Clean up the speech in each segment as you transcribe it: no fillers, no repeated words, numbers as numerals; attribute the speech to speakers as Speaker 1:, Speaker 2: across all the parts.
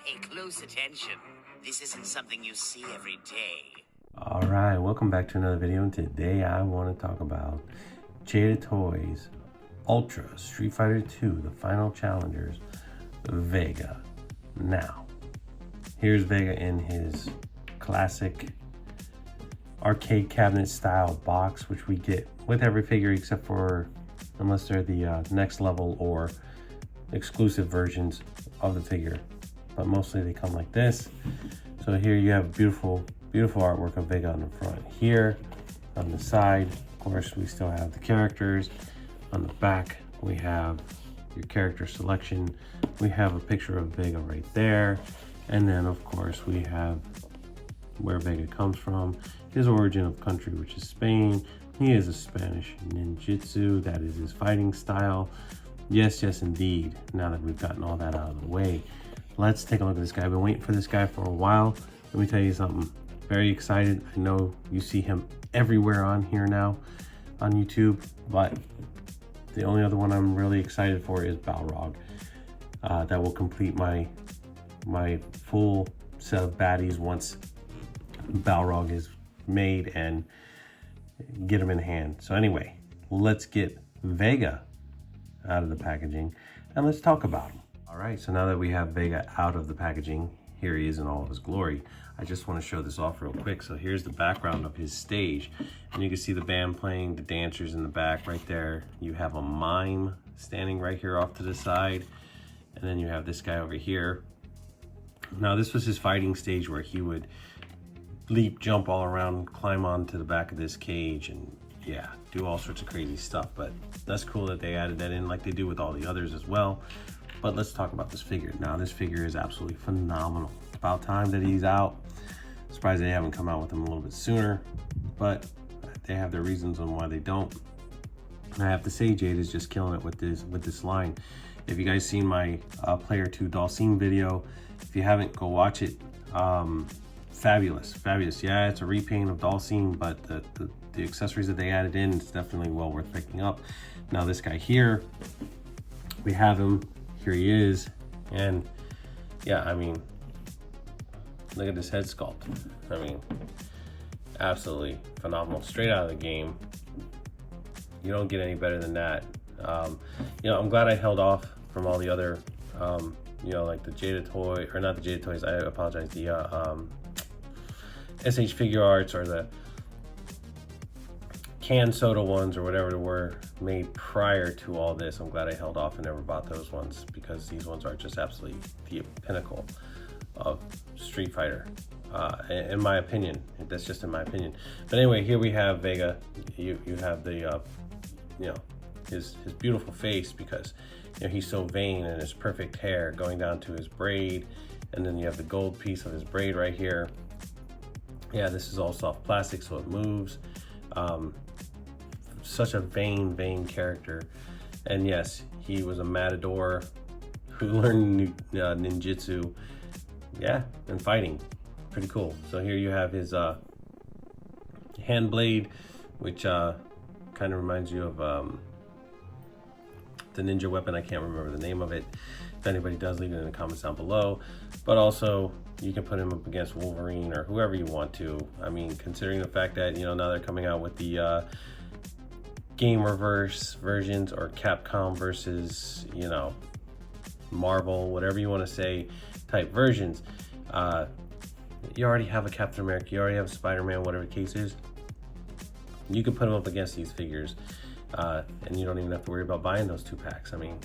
Speaker 1: Pay close attention. This isn't something you see every day.
Speaker 2: All right, welcome back to another video, and today I want to talk about Jada Toys Ultra Street Fighter 2, the final challengers, Vega. Now, here's Vega in his classic arcade cabinet style box, which we get with every figure except for, unless they're the next level or exclusive versions of the figure, but mostly they come like this. So here you have beautiful artwork of Vega on the front. Here on the side, of course, we still have the characters. On the back, we have your character selection. We have a picture of Vega right there. And then, of course, we have where Vega comes from, his origin of country, which is Spain. He is a Spanish ninjutsu. That is his fighting style. Yes, indeed. Now that we've gotten all that out of the way, let's take a look at this guy. I've been waiting for this guy for a while. Let me tell you something. Very excited. I know you see him everywhere on here now on YouTube, but the only other one I'm really excited for is Balrog. That will complete my full set of baddies once Balrog is made and get him in hand. So anyway, let's get Vega out of the packaging and let's talk about him. All right, so now that we have Vega out of the packaging, here he is in all of his glory. I just want to show this off real quick. So here's the background of his stage, and you can see the band playing, the dancers in the back right there. You have a mime standing right here off to the side, and then you have this guy over here. Now this was his fighting stage where he would leap, jump all around, climb onto the back of this cage, and yeah, do all sorts of crazy stuff. But that's cool that they added that in like they do with all the others as well. But let's talk about this figure. Now this figure is absolutely phenomenal. About time that he's out. Surprised they haven't come out with him a little bit sooner, but they have their reasons on why they don't. And I have to say, Jada's just killing it with this line. If you guys seen my Player 2 Dalsim video, if you haven't, go watch it. Fabulous. Yeah, it's a repaint of Dalsim, but the accessories that they added in, it's definitely well worth picking up. Now this guy here, we have him. Here he is, and yeah, I mean, look at this head sculpt. I mean, absolutely phenomenal, straight out of the game. You don't get any better than that. You know, I'm glad I held off from all the other, you know, like the Jada toy, or not the Jada toys, I apologize, the SH Figure Arts or the canned soda ones or whatever were made prior to all this. I'm glad I held off and never bought those ones, because these ones are just absolutely the pinnacle of Street Fighter, in my opinion. That's just in my opinion. But anyway, here we have Vega. You have the you know, his beautiful face, because you know he's so vain, and his perfect hair going down to his braid, and then you have the gold piece of his braid right here. Yeah, this is all soft plastic, so it moves. Such a vain character. And yes, he was a matador who learned ninjutsu, yeah, and fighting. Pretty cool. So here you have his hand blade, which kind of reminds you of the ninja weapon. I can't remember the name of it. If anybody does, leave it in the comments down below. But also, you can put him up against Wolverine or whoever you want to. I mean, considering the fact that, you know, now they're coming out with the Game Reverse versions, or Capcom versus, you know, Marvel, whatever you want to say, type versions. You already have a Captain America, you already have a Spider-Man, whatever the case is. You can put them up against these figures, and you don't even have to worry about buying those 2 packs. I mean,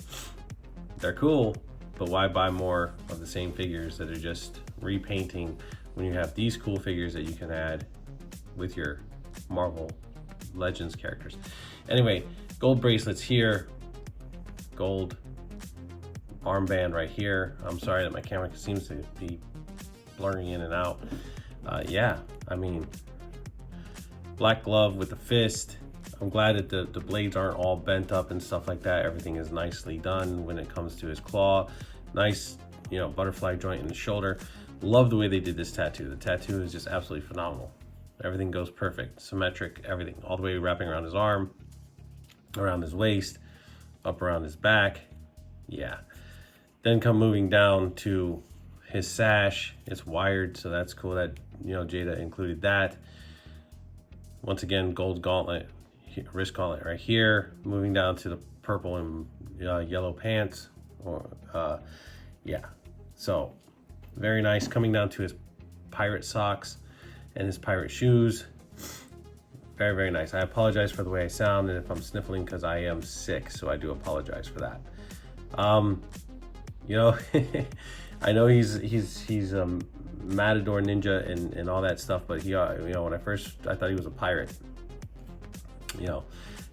Speaker 2: they're cool, but why buy more of the same figures that are just repainting when you have these cool figures that you can add with your Marvel Legends characters? Anyway, gold bracelets here, gold armband right here. I'm sorry that my camera seems to be blurring in and out. Yeah, I mean, black glove with the fist. I'm glad that the blades aren't all bent up and stuff like that. Everything is nicely done when it comes to his claw. Nice, you know, butterfly joint in the shoulder. Love the way they did this tattoo. The tattoo is just absolutely phenomenal. Everything goes perfect, symmetric, everything, all the way wrapping around his arm, around his waist, up around his back. Yeah. Then come moving down to his sash, it's wired, so that's cool that, you know, Jada included that. Once again, gold gauntlet, wrist gauntlet right here, moving down to the purple and yellow pants. Or yeah, so very nice. Coming down to his pirate socks and his pirate shoes. Very, very nice. I apologize for the way I sound and if I'm sniffling, because I am sick, so I do apologize for that. You know, I know he's a matador ninja and all that stuff, but he, you know, when I thought he was a pirate. You know,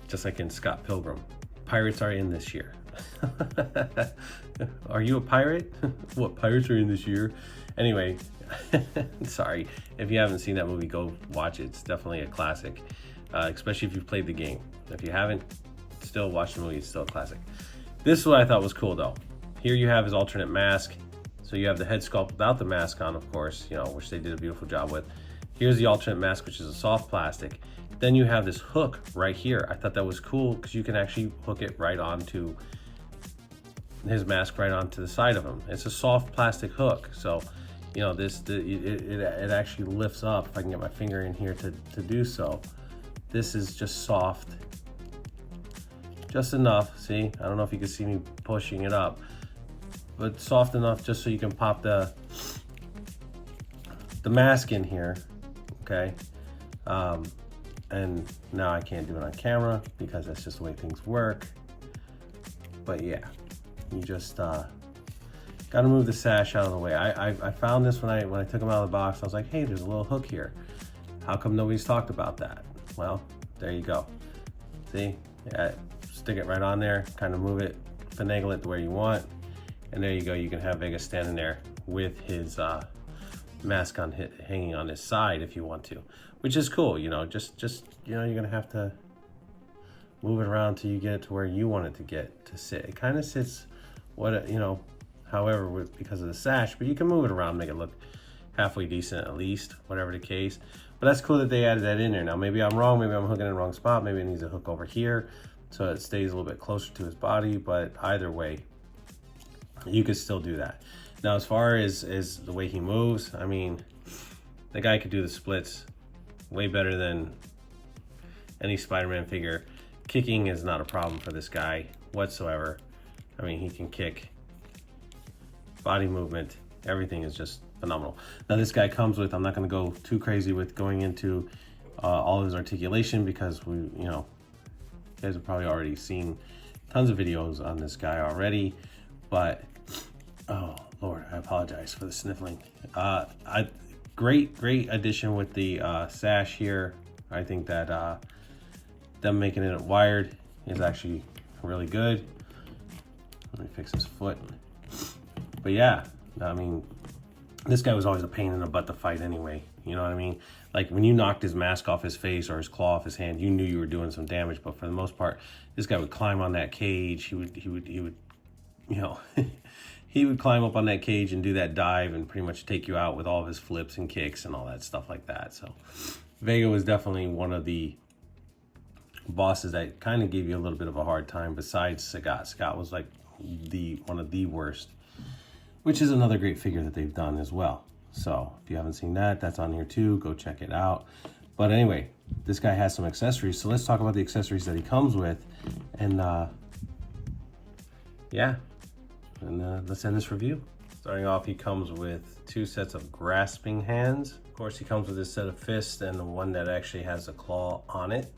Speaker 2: just like in Scott Pilgrim, pirates are in this year. Are you a pirate? What pirates are in this year? Anyway, sorry if you haven't seen that movie, go watch it. It's definitely a classic, especially if you've played the game. If you haven't, still watch the movie. It's still a classic. This is what I thought was cool though. Here you have his alternate mask. So you have the head sculpt without the mask on, of course, you know, which they did a beautiful job with. Here's the alternate mask, which is a soft plastic. Then you have this hook right here. I thought that was cool because you can actually hook it right onto his mask, right onto the side of him. It's a soft plastic hook. So, you know, it actually lifts up. If I can get my finger in here to do so. This is just soft, just enough. See, I don't know if you can see me pushing it up, but soft enough just so you can pop the mask in here, okay? And now I can't do it on camera because that's just the way things work. But yeah, you just gotta move the sash out of the way. I found this when I took them out of the box. I was like, hey, there's a little hook here. How come nobody's talked about that? Well, there you go. See, yeah, stick it right on there, kind of move it, finagle it the way you want. And there you go, you can have Vega standing there with his mask on, hanging on his side if you want to, which is cool. You know, just you know, you're gonna have to move it around till you get it to where you want it to get to sit. It kind of sits, you know, however, because of the sash, but you can move it around, make it look halfway decent at least, whatever the case. But that's cool that they added that in there. Now maybe I'm wrong, maybe I'm hooking in the wrong spot, maybe it needs a hook over here so it stays a little bit closer to his body, but either way, you could still do that. Now, as far as the way he moves, I mean, the guy could do the splits way better than any Spider-Man figure. Kicking is not a problem for this guy whatsoever. I mean, he can kick. Body movement, everything is just phenomenal. Now, this guy comes with, I'm not going to go too crazy with going into all of his articulation because you know, you guys have probably already seen tons of videos on this guy already, but oh Lord, I apologize for the sniffling. Great addition with the sash here. I think that them making it wired is actually really good. Let me fix his foot. But yeah, I mean, this guy was always a pain in the butt to fight anyway. You know what I mean? Like when you knocked his mask off his face or his claw off his hand, you knew you were doing some damage. But for the most part, this guy would climb on that cage. He would, you know, he would climb up on that cage and do that dive and pretty much take you out with all of his flips and kicks and all that stuff like that. So Vega was definitely one of the bosses that kind of gave you a little bit of a hard time besides Scott. Scott was like one of the worst, which is another great figure that they've done as well. So if you haven't seen that, that's on here too. Go check it out. But anyway, this guy has some accessories. So let's talk about the accessories that he comes with. And yeah, and let's end this review. Starting off, he comes with 2 sets of grasping hands. Of course, he comes with this set of fists and the one that actually has a claw on it.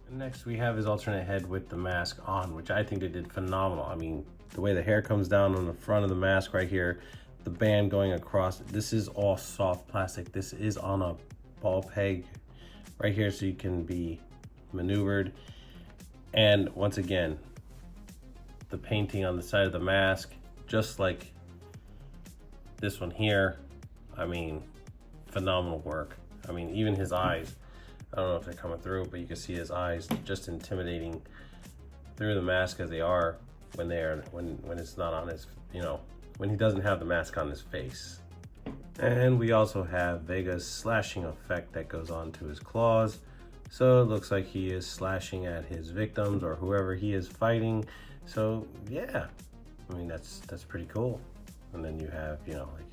Speaker 2: And next we have his alternate head with the mask on, which I think they did phenomenal. I mean, the way the hair comes down on the front of the mask right here, the band going across, this is all soft plastic. This is on a ball peg right here so you can be maneuvered. And once again, the painting on the side of the mask, just like this one here, I mean, phenomenal work. I mean, even his eyes, I don't know if they're coming through, but you can see his eyes just intimidating through the mask as they are when it's not on his, you know, when he doesn't have the mask on his face. And we also have Vega's slashing effect that goes on to his claws. So it looks like he is slashing at his victims or whoever he is fighting. So yeah, I mean, that's pretty cool. And then you have, you know, like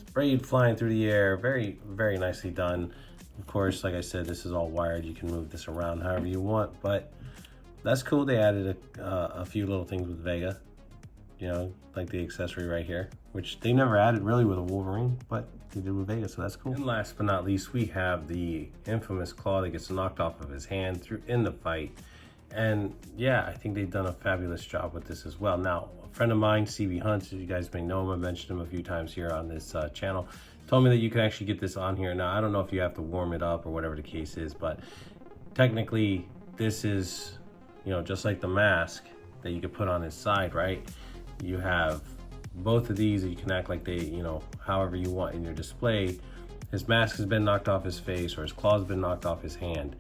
Speaker 2: braid flying through the air. Very, very nicely done. Of course, like I said, this is all wired. You can move this around however you want, but that's cool. They added a few little things with Vega, you know, like the accessory right here, which they never added really with a Wolverine, but they did with Vega, so that's cool. And last but not least, we have the infamous claw that gets knocked off of his hand in the fight. And yeah, I think they've done a fabulous job with this as well. Now, a friend of mine, CB Hunt, you guys may know him, I mentioned him a few times here on this channel, told me that you can actually get this on here. Now, I don't know if you have to warm it up or whatever the case is, but technically this is, you know, just like the mask that you could put on his side, right? You have both of these that you can act like they, you know, however you want in your display. His mask has been knocked off his face or his claw's been knocked off his hand.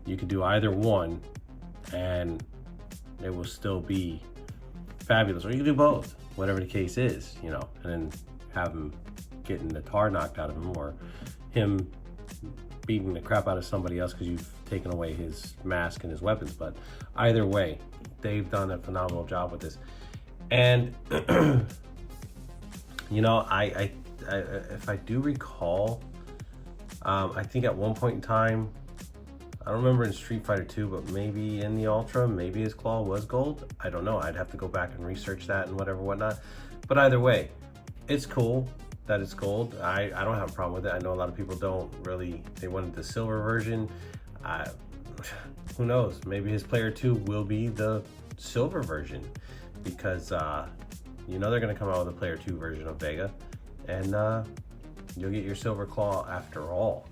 Speaker 2: You could do either one and it will still be fabulous. Or you can do both, whatever the case is, you know, and then have him getting the tar knocked out of him, or him beating the crap out of somebody else because you've taken away his mask and his weapons. But either way, they've done a phenomenal job with this. And you know, I if I do recall, I think at one point in time, I don't remember in Street Fighter 2, but maybe in the Ultra, maybe his claw was gold. I don't know. I'd have to go back and research that and whatnot. But either way, it's cool that it's gold. I don't have a problem with it. I know a lot of people don't really, they wanted the silver version. Who knows? Maybe his Player 2 will be the silver version, because you know they're going to come out with a Player 2 version of Vega, and you'll get your silver claw after all,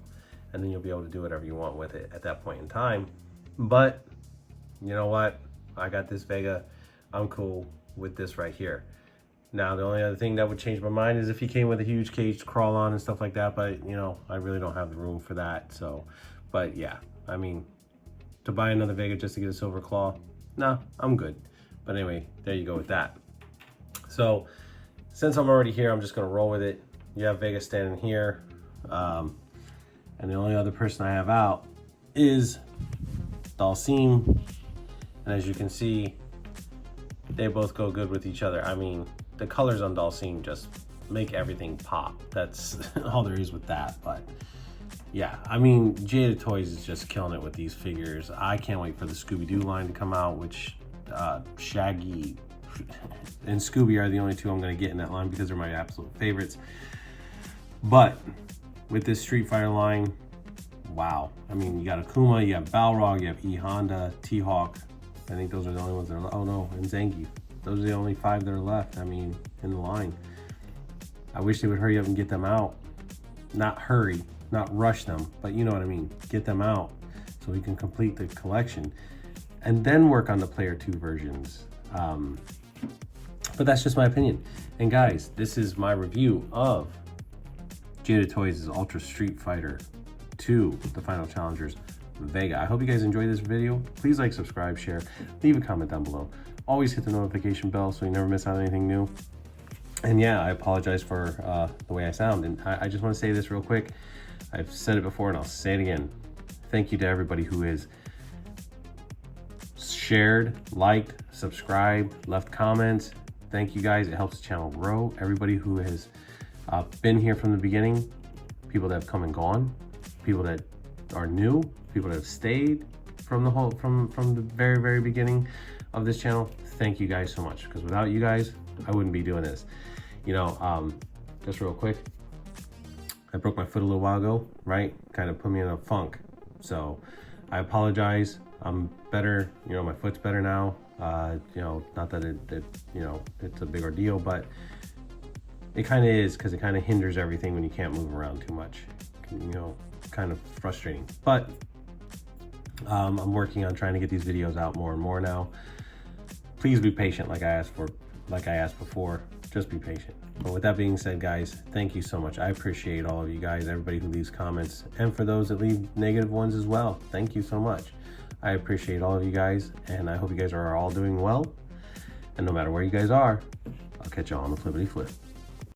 Speaker 2: and then you'll be able to do whatever you want with it at that point in time. But you know what? I got this Vega. I'm cool with this right here. Now, the only other thing that would change my mind is if he came with a huge cage to crawl on and stuff like that, but you know, I really don't have the room for that. So, but yeah, I mean, to buy another Vega just to get a silver claw, nah, I'm good. But anyway, there you go with that. So, since I'm already here, I'm just gonna roll with it. You have Vega standing here, and the only other person I have out is Dalsim. And as you can see, they both go good with each other. I mean, the colors on Dalsim just make everything pop. That's all there is with that. But yeah, I mean, Jada Toys is just killing it with these figures. I can't wait for the Scooby-Doo line to come out, which Shaggy and Scooby are the only two I'm going to get in that line because they're my absolute favorites. But with this Street Fighter line, wow. I mean, you got Akuma, you have Balrog, you have E Honda, T-Hawk. I think those are the only ones that are, oh no, and Zangief. Those are the only 5 that are left, I mean, in the line. I wish they would hurry up and get them out. Not hurry, not rush them, but you know what I mean. Get them out so we can complete the collection and then work on the Player 2 versions. But that's just my opinion. And guys, this is my review of Jada Toys' Ultra Street Fighter 2, the Final Challengers Vega. I hope you guys enjoyed this video. Please like, subscribe, share, leave a comment down below. Always hit the notification bell so you never miss out on anything new. And yeah, I apologize for the way I sound. And I just want to say this real quick. I've said it before and I'll say it again. Thank you to everybody who has shared, liked, subscribed, left comments. Thank you guys. It helps the channel grow. Everybody who has been here from the beginning, people that have come and gone, people that are new, people that have stayed from the very, very beginning of this channel. Thank you guys so much, because without you guys, I wouldn't be doing this. You know, just real quick, I broke my foot a little while ago, right? Kind of put me in a funk. So I apologize. I'm better. You know, my foot's better now. You know, not that it you know, it's a big ordeal, but it kind of is, because it kind of hinders everything when you can't move around too much. You know, kind of frustrating. But I'm working on trying to get these videos out more and more now. Please be patient, like I asked before. Just be patient. But with that being said, guys, thank you so much. I appreciate all of you guys, everybody who leaves comments, and for those that leave negative ones as well. Thank you so much. I appreciate all of you guys, and I hope you guys are all doing well. And no matter where you guys are, I'll catch you all on the flippity flip.